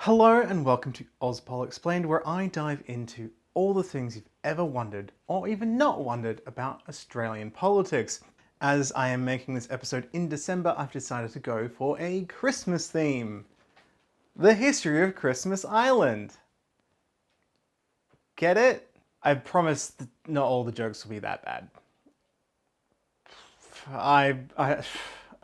Hello and welcome to Auspol Explained, where I dive into all the things you've ever wondered or even not wondered about Australian politics. As I am making this episode in December, I've decided to go for a Christmas theme. The history of Christmas Island. Get it? I promise that not all the jokes will be that bad.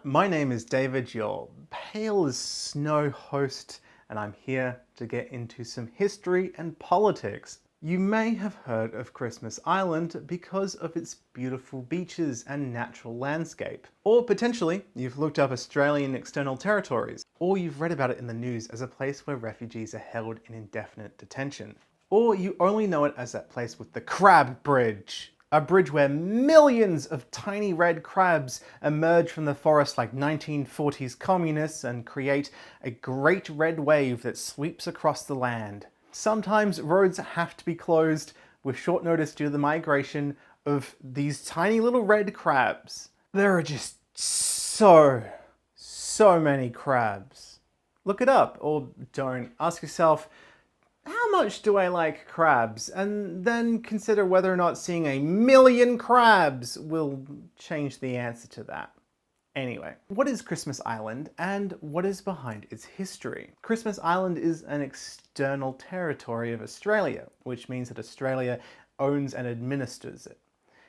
My name is David, your pale as snow host, and I'm here to get into some history and politics. You may have heard of Christmas Island because of its beautiful beaches and natural landscape. Or potentially, you've looked up Australian external territories, or you've read about it in the news as a place where refugees are held in indefinite detention. Or you only know it as that place with the crab bridge. A bridge where millions of tiny red crabs emerge from the forest like 1940s communists and create a great red wave that sweeps across the land. Sometimes roads have to be closed with short notice due to the migration of these tiny little red crabs. There are just so many crabs. Look it up, or don't. Ask yourself, how much do I like crabs? And then consider whether or not seeing 1,000,000 crabs will change the answer to that. Anyway, what is Christmas Island and what is behind its history? Christmas Island is an external territory of Australia, which means that Australia owns and administers it.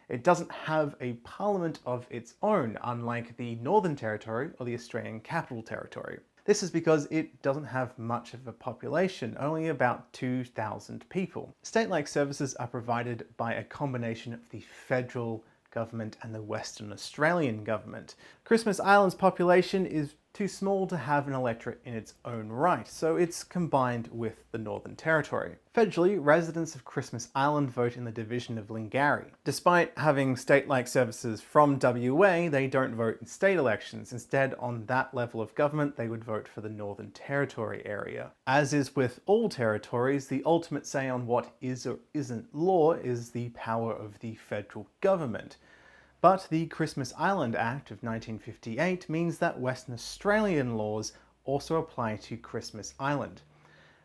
It doesn't have a parliament of its own, unlike the Northern Territory or the Australian Capital Territory. This is because it doesn't have much of a population, only about 2,000 people. State-like services are provided by a combination of the federal government and the Western Australian government. Christmas Island's population is too small to have an electorate in its own right, so it's combined with the Northern Territory. Federally, residents of Christmas Island vote in the division of Lingarri. Despite having state-like services from WA, they don't vote in state elections. Instead, on that level of government, they would vote for the Northern Territory area. As is with all territories, the ultimate say on what is or isn't law is the power of the federal government. But the Christmas Island Act of 1958 means that Western Australian laws also apply to Christmas Island.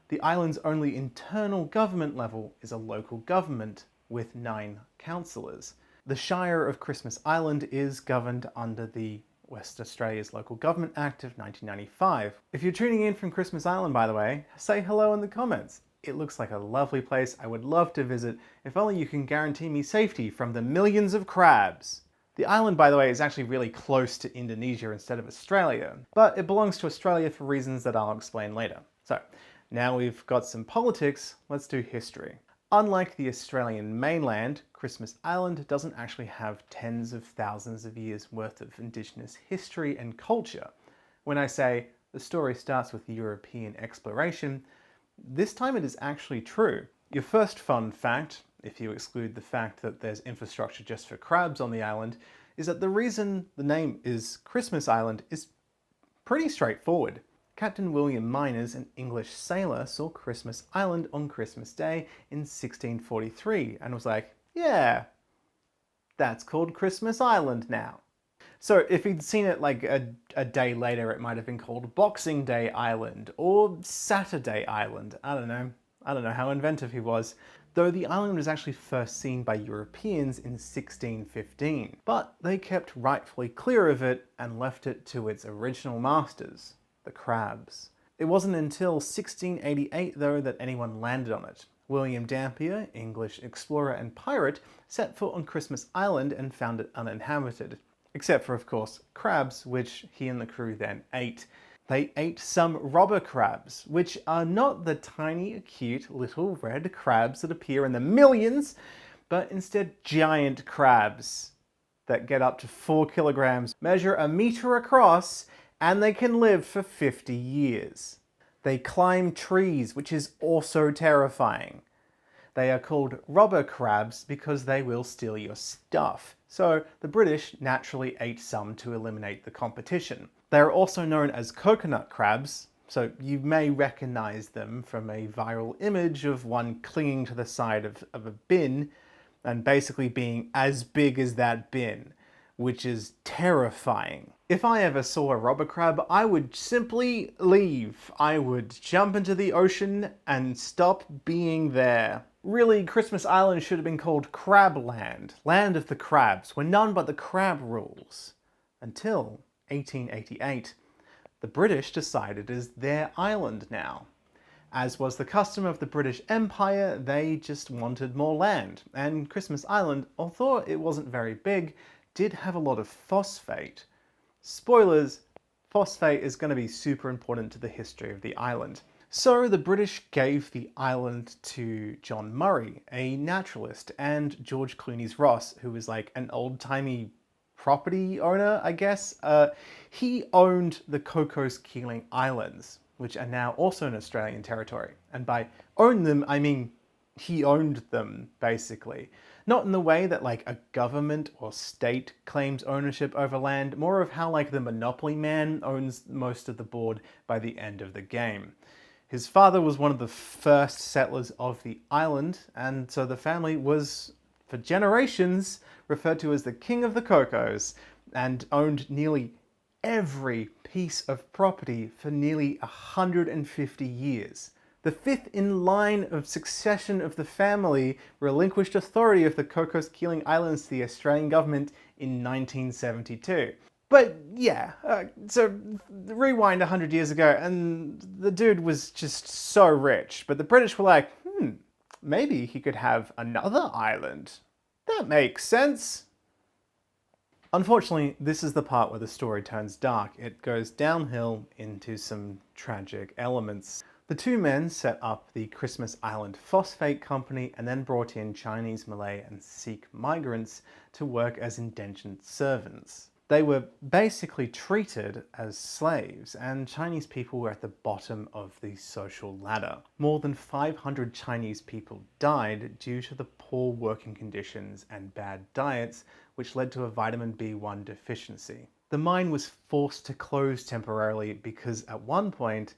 The island's only internal government level is a local government with 9 councillors. The Shire of Christmas Island is governed under the West Australia's Local Government Act of 1995. If you're tuning in from Christmas Island, by the way, say hello in the comments. It looks like a lovely place I would love to visit, if only you can guarantee me safety from the millions of crabs. The island, by the way, is actually really close to Indonesia instead of Australia, but it belongs to Australia for reasons that I'll explain later. So, now we've got some politics, let's do history. Unlike the Australian mainland, Christmas Island doesn't actually have tens of thousands of years worth of Indigenous history and culture. When I say the story starts with European exploration, this time it is actually true. Your first fun fact, if you exclude the fact that there's infrastructure just for crabs on the island, is that the reason the name is Christmas Island is pretty straightforward. Captain William Miners, an English sailor, saw Christmas Island on Christmas Day in 1643 and was like, yeah, that's called Christmas Island now. So if he'd seen it like a day later, it might have been called Boxing Day Island or Saturday Island. I don't know how inventive he was. Though the island was actually first seen by Europeans in 1615. But they kept rightfully clear of it and left it to its original masters, the crabs. It wasn't until 1688 though that anyone landed on it. William Dampier, English explorer and pirate, set foot on Christmas Island and found it uninhabited. Except for, of course, crabs, which he and the crew then ate. They ate some robber crabs, which are not the tiny, cute little red crabs that appear in the millions, but instead giant crabs that get up to 4 kilograms, measure 1 meter across, and they can live for 50 years. They climb trees, which is also terrifying. They are called robber crabs because they will steal your stuff. So the British naturally ate some to eliminate the competition. They are also known as coconut crabs, so you may recognize them from a viral image of one clinging to the side of a bin and basically being as big as that bin. which is terrifying. If I ever saw a robber crab, I would simply leave. I would jump into the ocean and stop being there. Really, Christmas Island should have been called Crab Land, land of the crabs, where none but the crab rules. Until 1888. The British decided it is their island now. As was the custom of the British Empire, they just wanted more land, and Christmas Island, although it wasn't very big, did have a lot of phosphate. Spoilers, phosphate is going to be super important to the history of the island. So the British gave the island to John Murray, a naturalist, and George clunies-ross, who was like an old-timey property owner, I guess. He owned the Cocos-Keeling Islands, which are now also in Australian territory. And by own them, I mean he owned them, basically. Not in the way that like a government or state claims ownership over land, more of how like the Monopoly man owns most of the board by the end of the game. His father was one of the first settlers of the island, and so the family was, for generations, referred to as the King of the Cocos, and owned nearly every piece of property for nearly 150 years. The fifth in line of succession of the family relinquished authority of the Cocos-Keeling Islands to the Australian government in 1972. But yeah, so rewind 100 years ago and the dude was just so rich, but the British were like, maybe he could have another island. That makes sense. Unfortunately, this is the part where the story turns dark. It goes downhill into some tragic elements. The two men set up the Christmas Island Phosphate Company and then brought in Chinese, Malay and Sikh migrants to work as indentured servants. They were basically treated as slaves, and Chinese people were at the bottom of the social ladder. More than 500 Chinese people died due to the poor working conditions and bad diets, which led to a vitamin B1 deficiency. The mine was forced to close temporarily because at one point,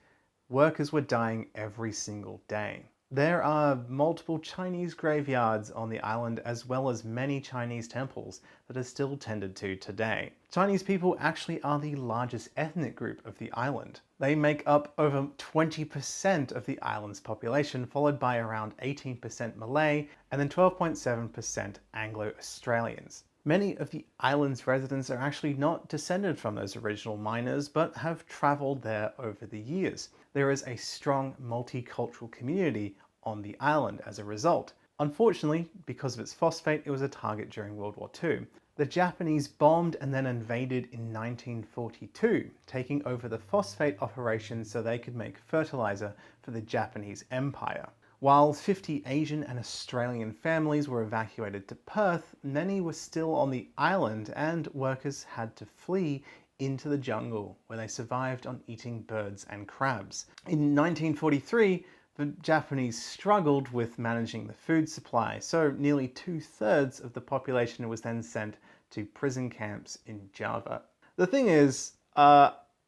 workers were dying every single day. There are multiple Chinese graveyards on the island, as well as many Chinese temples that are still tended to today. Chinese people actually are the largest ethnic group of the island. They make up over 20% of the island's population, followed by around 18% Malay and then 12.7% Anglo-Australians. Many of the island's residents are actually not descended from those original miners, but have travelled there over the years. There is a strong multicultural community on the island as a result. Unfortunately, because of its phosphate, it was a target during World War II. The Japanese bombed and then invaded in 1942, taking over the phosphate operations so they could make fertilizer for the Japanese Empire. While 50 Asian and Australian families were evacuated to Perth, many were still on the island and workers had to flee into the jungle, where they survived on eating birds and crabs. In 1943, the Japanese struggled with managing the food supply, so nearly 2/3 of the population was then sent to prison camps in Java. The thing is,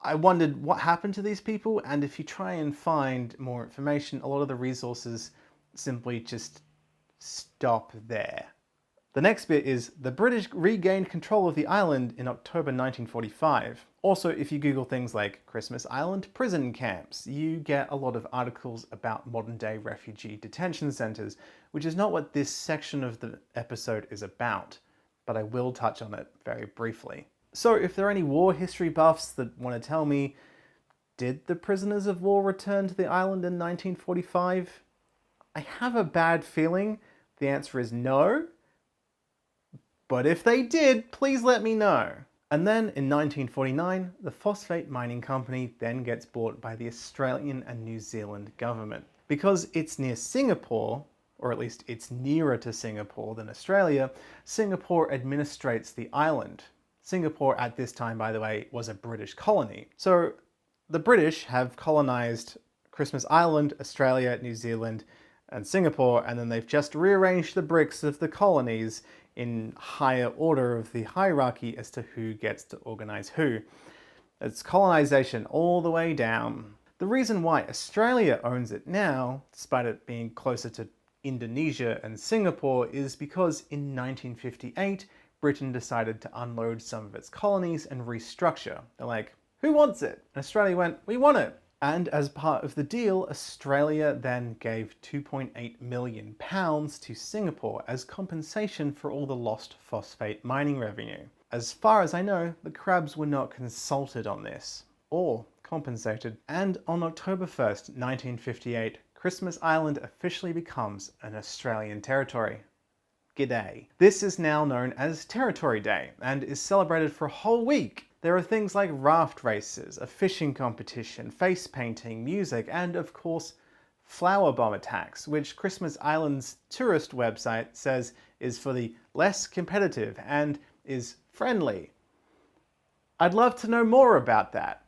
I wondered what happened to these people, and if you try and find more information, a lot of the resources simply just stop there. The next bit is the British regained control of the island in October 1945. Also, if you Google things like Christmas Island prison camps, you get a lot of articles about modern-day refugee detention centres, which is not what this section of the episode is about, but I will touch on it very briefly. So if there are any war history buffs that want to tell me, did the prisoners of war return to the island in 1945? I have a bad feeling the answer is no. But if they did, please let me know. And then in 1949, the phosphate mining company then gets bought by the Australian and New Zealand government. Because it's near Singapore, or at least it's nearer to Singapore than Australia, Singapore administrates the island. Singapore at this time, by the way, was a British colony. So the British have colonized Christmas Island, Australia, New Zealand, and Singapore, and then they've just rearranged the bricks of the colonies in higher order of the hierarchy as to who gets to organize who. It's colonization all the way down. The reason why Australia owns it now, despite it being closer to Indonesia and Singapore, is because in 1958, Britain decided to unload some of its colonies and restructure. They're like, who wants it? And Australia went, we want it. And as part of the deal, Australia then gave £2.8 million to Singapore as compensation for all the lost phosphate mining revenue. As far as I know, the Crabs were not consulted on this, or compensated. And on October 1st, 1958, Christmas Island officially becomes an Australian territory. G'day. This is now known as Territory Day and is celebrated for a whole week. There are things like raft races, a fishing competition, face painting, music, and of course, flower bomb attacks, which Christmas Island's tourist website says is for the less competitive and is friendly. I'd love to know more about that.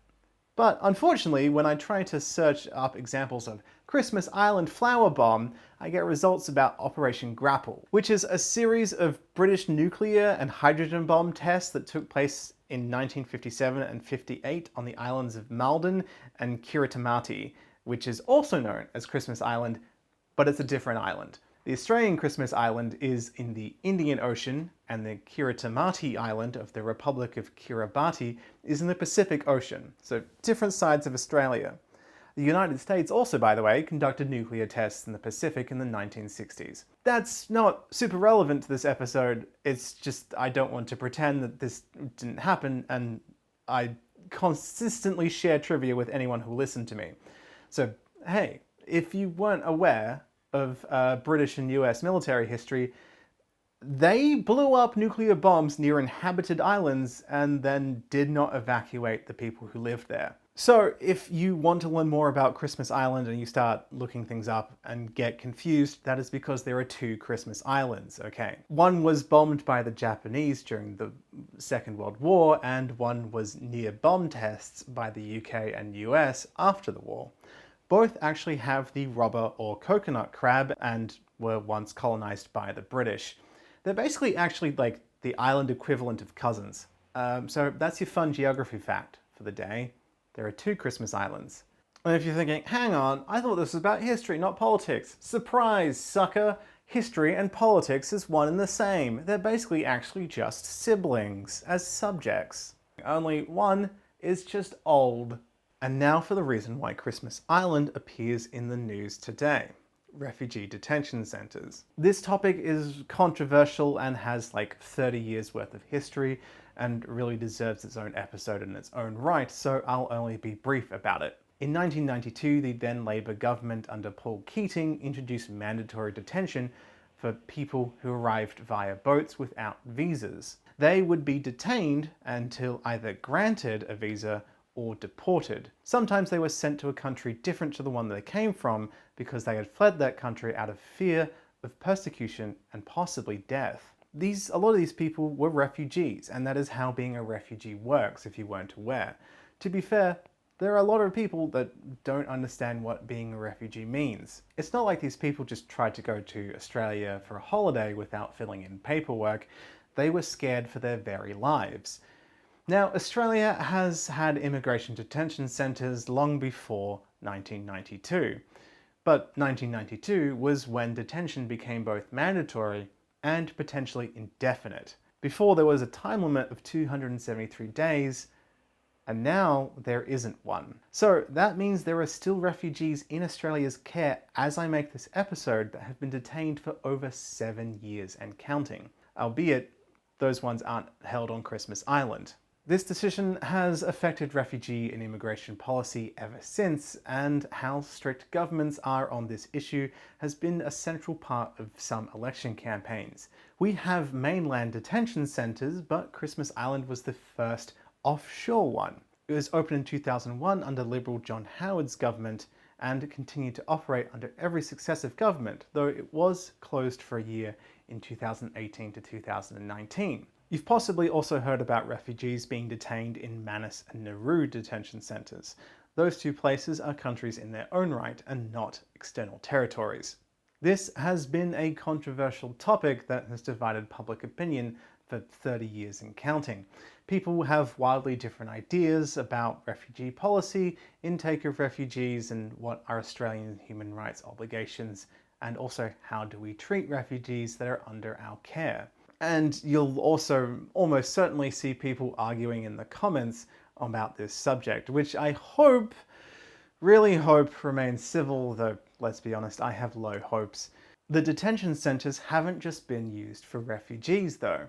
But unfortunately, when I try to search up examples of Christmas Island flower bomb, I get results about Operation Grapple, which is a series of British nuclear and hydrogen bomb tests that took place in 1957 and 58 on the islands of Maldon and Kiritimati, which is also known as Christmas Island, but it's a different island. The Australian Christmas Island is in the Indian Ocean, and the Kiritimati Island of the Republic of Kiribati is in the Pacific Ocean, so different sides of Australia. The United States also, by the way, conducted nuclear tests in the Pacific in the 1960s. That's not super relevant to this episode, it's just I don't want to pretend that this didn't happen, and I consistently share trivia with anyone who listened to me. So, hey, if you weren't aware of British and US military history, they blew up nuclear bombs near inhabited islands and then did not evacuate the people who lived there. So if you want to learn more about Christmas Island and you start looking things up and get confused, that is because there are two Christmas Islands, okay? One was bombed by the Japanese during the Second World War, and one was near bomb tests by the UK and US after the war. Both actually have the robber or coconut crab and were once colonized by the British. They're basically actually like the island equivalent of cousins. So that's your fun geography fact for the day. There are two Christmas Islands. And if you're thinking, hang on, I thought this was about history, not politics. Surprise, sucker! History and politics is one and the same. They're basically actually just siblings as subjects. Only one is just old. And now for the reason why Christmas Island appears in the news today. Refugee detention centers. This topic is controversial and has like 30 years worth of history and really deserves its own episode in its own right, so I'll only be brief about it. In 1992, the then Labour government under Paul Keating introduced mandatory detention for people who arrived via boats without visas. They would be detained until either granted a visa or deported. Sometimes they were sent to a country different to the one they came from because they had fled that country out of fear of persecution and possibly death. A lot of these people were refugees, and that is how being a refugee works if you weren't aware. To be fair, there are a lot of people that don't understand what being a refugee means. It's not like these people just tried to go to Australia for a holiday without filling in paperwork. They were scared for their very lives. Now, Australia has had immigration detention centres long before 1992. But 1992 was when detention became both mandatory and potentially indefinite. Before there was a time limit of 273 days, and now there isn't one. So that means there are still refugees in Australia's care as I make this episode that have been detained for over 7 years and counting, albeit those ones aren't held on Christmas Island. This decision has affected refugee and immigration policy ever since, and how strict governments are on this issue has been a central part of some election campaigns. We have mainland detention centres, but Christmas Island was the first offshore one. It was opened in 2001 under Liberal John Howard's government and continued to operate under every successive government, though it was closed for a year in 2018 to 2019. You've possibly also heard about refugees being detained in Manus and Nauru detention centres. Those two places are countries in their own right and not external territories. This has been a controversial topic that has divided public opinion for 30 years and counting. People have wildly different ideas about refugee policy, intake of refugees, and what are Australian human rights obligations, and also how do we treat refugees that are under our care. And you'll also almost certainly see people arguing in the comments about this subject, which I hope, really hope, remains civil, though let's be honest, I have low hopes. The detention centres haven't just been used for refugees though.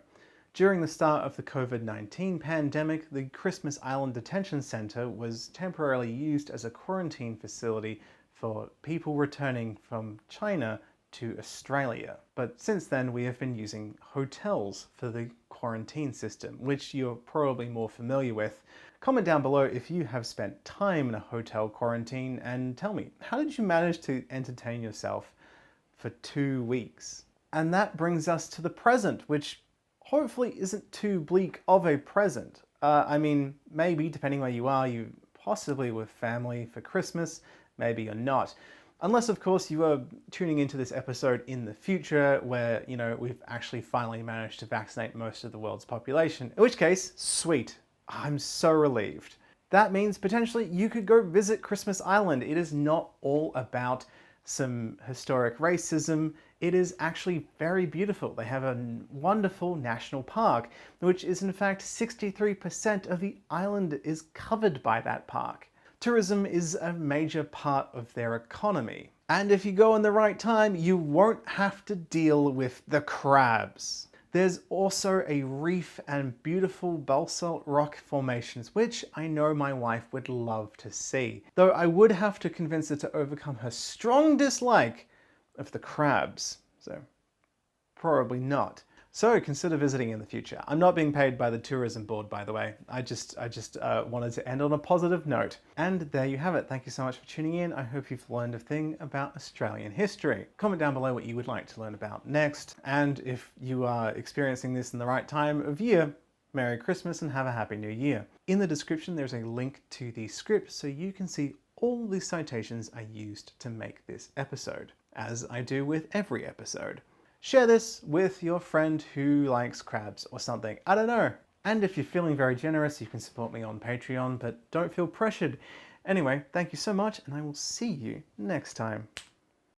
During the start of the COVID-19 pandemic, the Christmas Island Detention Centre was temporarily used as a quarantine facility for people returning from China to Australia. But since then we have been using hotels for the quarantine system, which you're probably more familiar with. Comment down below if you have spent time in a hotel quarantine and tell me, how did you manage to entertain yourself for 2 weeks? And that brings us to the present, which hopefully isn't too bleak of a present. I mean, maybe depending where you are, you possibly with family for Christmas, maybe you're not. Unless, of course, you are tuning into this episode in the future where, you know, we've actually finally managed to vaccinate most of the world's population. In which case, sweet. I'm so relieved. That means potentially you could go visit Christmas Island. It is not all about some historic racism. It is actually very beautiful. They have a wonderful national park, which is in fact 63% of the island is covered by that park. Tourism is a major part of their economy. And if you go in the right time, you won't have to deal with the crabs. There's also a reef and beautiful basalt rock formations, which I know my wife would love to see. Though I would have to convince her to overcome her strong dislike of the crabs. So probably not. So consider visiting in the future. I'm not being paid by the tourism board, by the way. I just wanted to end on a positive note. And there you have it. Thank you so much for tuning in. I hope you've learned a thing about Australian history. Comment down below what you would like to learn about next. And if you are experiencing this in the right time of year, Merry Christmas and have a Happy New Year. In the description, there's a link to the script so you can see all the citations I used to make this episode, as I do with every episode. Share this with your friend who likes crabs or something. I don't know. And if you're feeling very generous, you can support me on Patreon, but don't feel pressured. Anyway, thank you so much, and I will see you next time.